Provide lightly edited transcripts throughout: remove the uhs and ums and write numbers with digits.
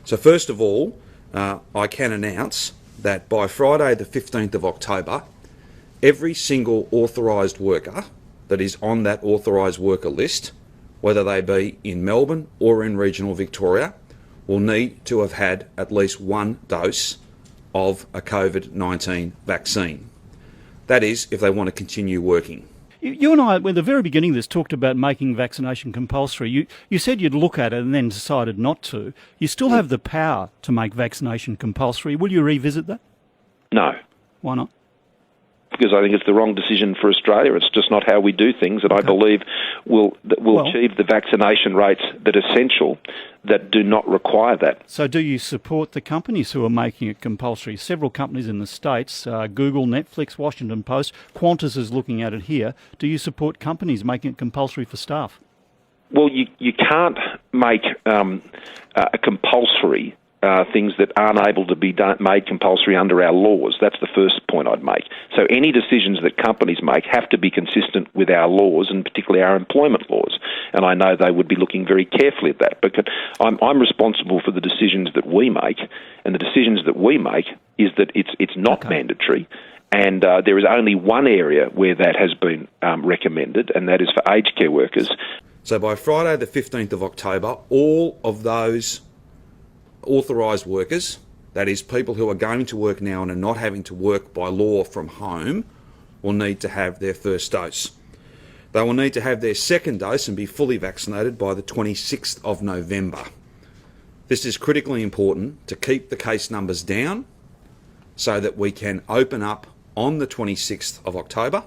So first of all, I can announce that by Friday the 15th of October, every single authorised worker that is on that authorised worker list, whether they be in Melbourne or in regional Victoria, will need to have had at least one dose of a COVID-19 vaccine. That is, if they want to continue working. You and I, at the very beginning of this, talked about making vaccination compulsory. You said you'd look at it and then decided not to. You still have the power to make vaccination compulsory. Will you revisit that? No. Why not? Because I think it's the wrong decision for Australia. It's just not how we do things, and I believe we'll achieve the vaccination rates that are essential that do not require that. So do you support the companies who are making it compulsory? Several companies in the States, Google, Netflix, Washington Post, Qantas is looking at it here. Do you support companies making it compulsory for staff? Well, you can't make a compulsory things that aren't able to be made compulsory under our laws. That's the first point I'd make. So any decisions that companies make have to be consistent with our laws, and particularly our employment laws. And I know they would be looking very carefully at that. Because I'm responsible for the decisions that we make, and the decisions that we make is that it's not mandatory. And there is only one area where that has been recommended, and that is for aged care workers. So by Friday the 15th of October, all of those authorised workers, that is people who are going to work now and are not having to work by law from home, will need to have their first dose. They will need to have their second dose and be fully vaccinated by the 26th of November. This is critically important to keep the case numbers down so that we can open up on the 26th of October,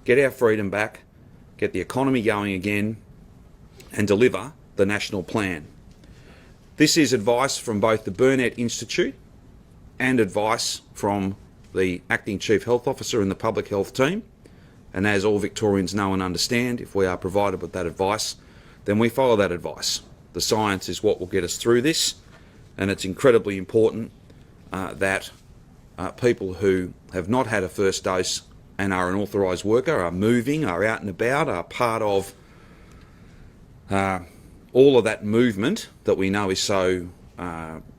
get our freedom back, get the economy going again, and deliver the national plan. This is advice from both the Burnett Institute and advice from the Acting Chief Health Officer and the Public Health Team. And as all Victorians know and understand, if we are provided with that advice, then we follow that advice. The science is what will get us through this, and it's incredibly important that people who have not had a first dose and are an authorised worker, are moving, are out and about, are part of all of that movement that we know is so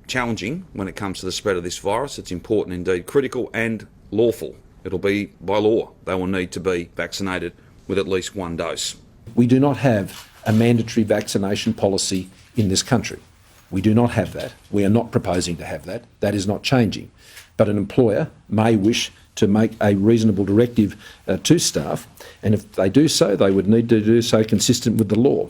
challenging when it comes to the spread of this virus. It's important indeed, critical and lawful. It'll be by law. They will need to be vaccinated with at least one dose. We do not have a mandatory vaccination policy in this country. We do not have that. We are not proposing to have that. That is not changing. But an employer may wish to make a reasonable directive to staff, and if they do so, they would need to do so consistent with the law.